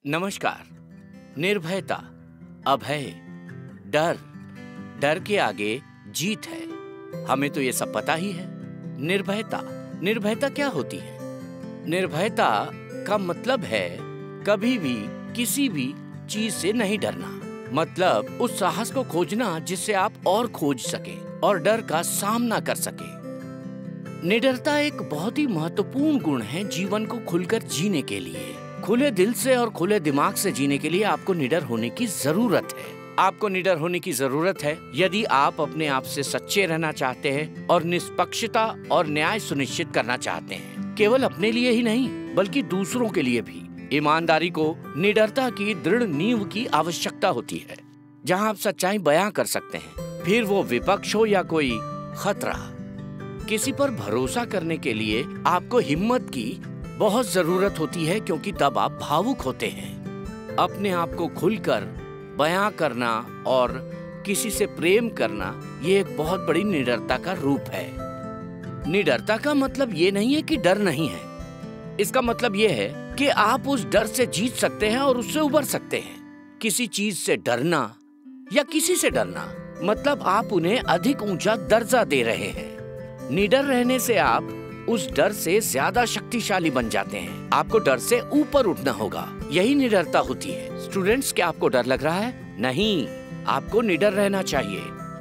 नमस्कार। निर्भयता, अभय, डर, डर के आगे जीत है। हमें तो ये सब पता ही है। निर्भयता क्या होती है? निर्भयता का मतलब है कभी भी किसी भी चीज से नहीं डरना। मतलब उस साहस को खोजना जिससे आप और खोज सके और डर का सामना कर सके। निडरता एक बहुत ही महत्वपूर्ण गुण है जीवन को खुलकर जीने के लिए। खुले दिल से और खुले दिमाग से जीने के लिए आपको निडर होने की जरूरत है। आपको निडर होने की जरूरत है यदि आप अपने आप से सच्चे रहना चाहते हैं और निष्पक्षता और न्याय सुनिश्चित करना चाहते हैं। केवल अपने लिए ही नहीं बल्कि दूसरों के लिए भी। ईमानदारी को निडरता की दृढ़ नींव की आवश्यकता होती है। जहां आप सच्चाई बयां कर सकते हैं, फिर वो विपक्ष हो या कोई खतरा। किसी पर भरोसा करने के लिए आपको हिम्मत की बहुत जरूरत होती है, क्योंकि तब आप भावुक होते हैं। अपने आप को खुलकर बयां करना और किसी से प्रेम करना ये एक बहुत बड़ी निडरता का रूप है। निडरता का मतलब ये नहीं है कि डर नहीं है। इसका मतलब ये है कि आप उस डर से जीत सकते हैं और उससे उबर सकते हैं। किसी चीज से डरना या किसी से डरना मतलब आप उन्हें अधिक ऊंचा दर्जा दे रहे हैं। निडर रहने से आप उस डर से ज्यादा शक्तिशाली बन जाते हैं। आपको डर से ऊपर उठना होगा। यही निडरता होती है। स्टूडेंट्स, क्या आपको डर लग रहा है? नहीं, आपको निडर रहना चाहिए।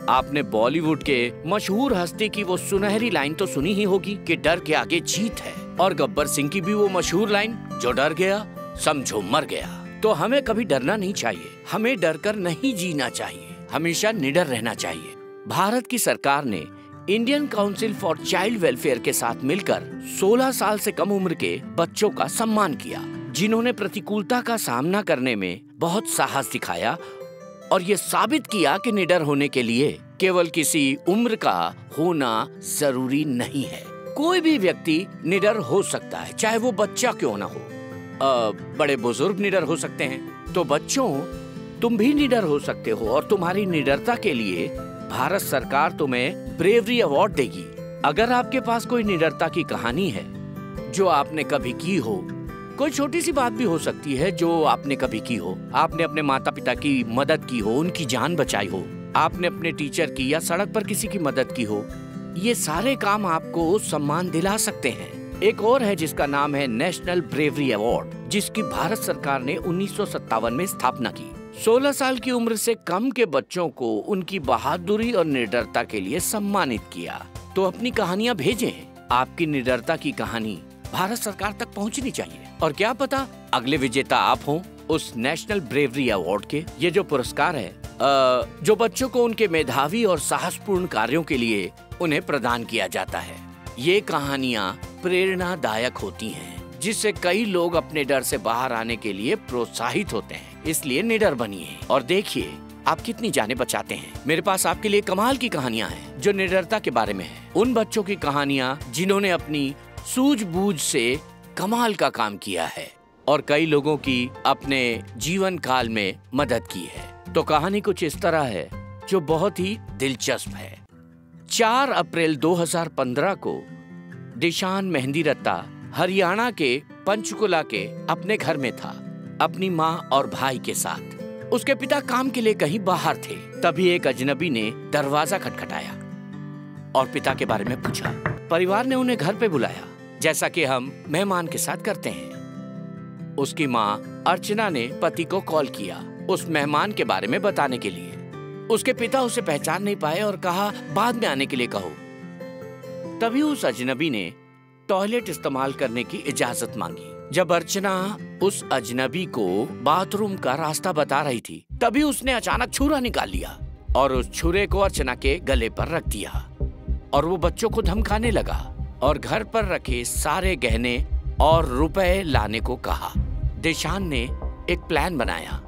आपने बॉलीवुड के मशहूर हस्ती की वो सुनहरी लाइन तो सुनी ही होगी कि डर के आगे जीत है। और गब्बर सिंह की भी वो मशहूर लाइन, जो डर गया समझो मर गया। तो हमें कभी डरना नहीं चाहिए। हमें डर कर नहीं जीना चाहिए। हमेशा निडर रहना चाहिए। भारत की सरकार ने Indian council for child welfare के साथ मिलकर 16 साल से कम उम्र के बच्चों का सम्मान किया, जिन्होंने प्रतिकूलता का सामना करने में बहुत साहस दिखाया और ये साबित किया कि निडर होने के लिए केवल किसी उम्र का होना जरूरी नहीं है। कोई भी व्यक्ति निडर हो सकता है, चाहे वो बच्चा क्यों ना हो। बड़े बुजुर्ग निडर हो सकते हैं। तो बच्चों, तुम भी निडर हो सकते हो और तुम्हारी निडरता के लिए भारत सरकार तुम्हें ब्रेवरी अवार्ड देगी। अगर आपके पास कोई निडरता की कहानी है जो आपने कभी की हो, कोई छोटी सी बात भी हो सकती है जो आपने कभी की हो। आपने अपने माता पिता की मदद की हो, उनकी जान बचाई हो, आपने अपने टीचर की या सड़क पर किसी की मदद की हो, ये सारे काम आपको सम्मान दिला सकते हैं। एक और है जिसका नाम है नेशनल ब्रेवरी अवार्ड, जिसकी भारत सरकार ने 1957 में स्थापना की। 16 साल की उम्र से कम के बच्चों को उनकी बहादुरी और निडरता के लिए सम्मानित किया। तो अपनी कहानियां भेजें। आपकी निडरता की कहानी भारत सरकार तक पहुंचनी चाहिए। और क्या पता अगले विजेता आप हों उस नेशनल ब्रेवरी अवार्ड के। ये जो पुरस्कार है जो बच्चों को उनके मेधावी और साहसपूर्ण कार्यों के लिए उन्हें प्रदान किया जाता है। ये कहानियां प्रेरणादायक होती हैं, जिससे कई लोग अपने डर से बाहर आने के लिए प्रोत्साहित होते हैं। इसलिए निडर बनिए और देखिए आप कितनी जानें बचाते हैं। मेरे पास आपके लिए कमाल की कहानियां हैं जो निडरता के बारे में है। उन बच्चों की कहानियां जिन्होंने अपनी सूझबूझ से कमाल का काम किया है और कई लोगों की अपने जीवन काल में मदद की है। तो कहानी कुछ इस तरह है जो बहुत ही दिलचस्प है। 4 अप्रैल 2015 को दिशान मेहंदीरत्ता हरियाणा के पंचकुला के अपने घर में था, अपनी माँ और भाई के साथ। उसके पिता काम के लिए कहीं बाहर थे। तभी एक अजनबी ने दरवाजा खटखटाया और पिता के बारे में पूछा। परिवार ने उन्हें घर पे बुलाया, जैसा कि हम मेहमान के साथ करते हैं। उसकी माँ अर्चना ने पति को कॉल किया उस मेहमान के बारे में बताने के लिए। उसके पिता उसे पहचान नहीं पाए और कहा बाद में आने के लिए कहो। तभी उस अजनबी ने टॉयलेट इस्तेमाल करने की इजाजत मांगी। जब अर्चना उस अजनबी को बाथरूम का रास्ता बता रही थी, तभी उसने अचानक छुरा निकाल लिया और उस छुरे को अर्चना के गले पर रख दिया और वो बच्चों को धमकाने लगा और घर पर रखे सारे गहने और रुपए लाने को कहा। दिशान ने एक प्लान बनाया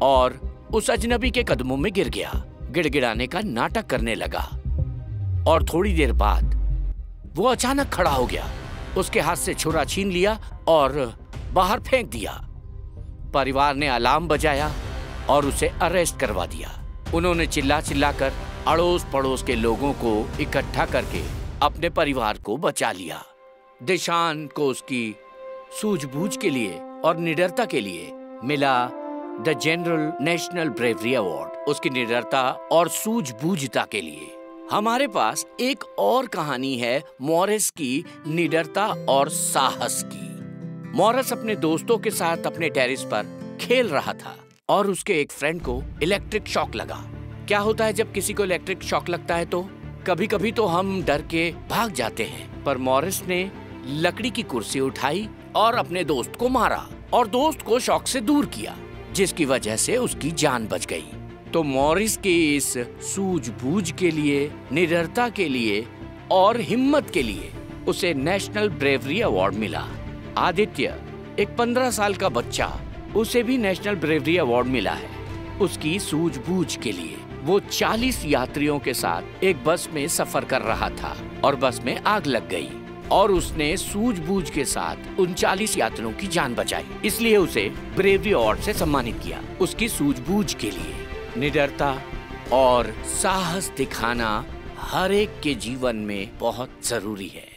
और उस अजनबी के कदमों में गिर गया। गिड़गिड़ाने का नाटक करने लगा और थोड़ी देर बाद वो अचानक खड़ा हो गया। उसके हाथ से छुरा छीन लिया और बाहर फेंक दिया। परिवार ने अलार्म बजाया और उसे अरेस्ट करवा दिया। उन्होंने चिल्ला चिल्लाकर अड़ोस पड़ोस के लोगों को इकट्ठा करके अपने परिवार को बचा लिया। दिशान को उसकी सूझबूझ के लिए और निडरता के लिए मिला the general national bravery award उसकी निडरता और सूझबूझता के लिए। हमारे पास एक और कहानी है मॉरिस की निडरता और साहस की। मॉरिस अपने दोस्तों के साथ अपने टेरेस पर खेल रहा था और उसके एक फ्रेंड को इलेक्ट्रिक शॉक लगा। क्या होता है जब किसी को इलेक्ट्रिक शॉक लगता है तो कभी कभी तो हम डर के भाग जाते हैं, पर मॉरिस ने लकड़ी की कुर्सी उठाई और अपने दोस्त को मारा और दोस्त को शॉक से दूर किया, जिसकी वजह से उसकी जान बच गई। तो मॉरिस के इस सूझबूझ के लिए, निडरता के लिए और हिम्मत के लिए उसे नेशनल ब्रेवरी अवार्ड मिला। आदित्य एक 15 साल का बच्चा, उसे भी नेशनल ब्रेवरी अवार्ड मिला है उसकी सूझबूझ के लिए। वो 40 यात्रियों के साथ एक बस में सफर कर रहा था और बस में आग लग गई और उसने सूझबूझ के साथ उन 40 यात्रियों की जान बचाई, इसलिए उसे ब्रेवरी अवार्ड से सम्मानित किया उसकी सूझबूझ के लिए। निडरता और साहस दिखाना हर एक के जीवन में बहुत जरूरी है।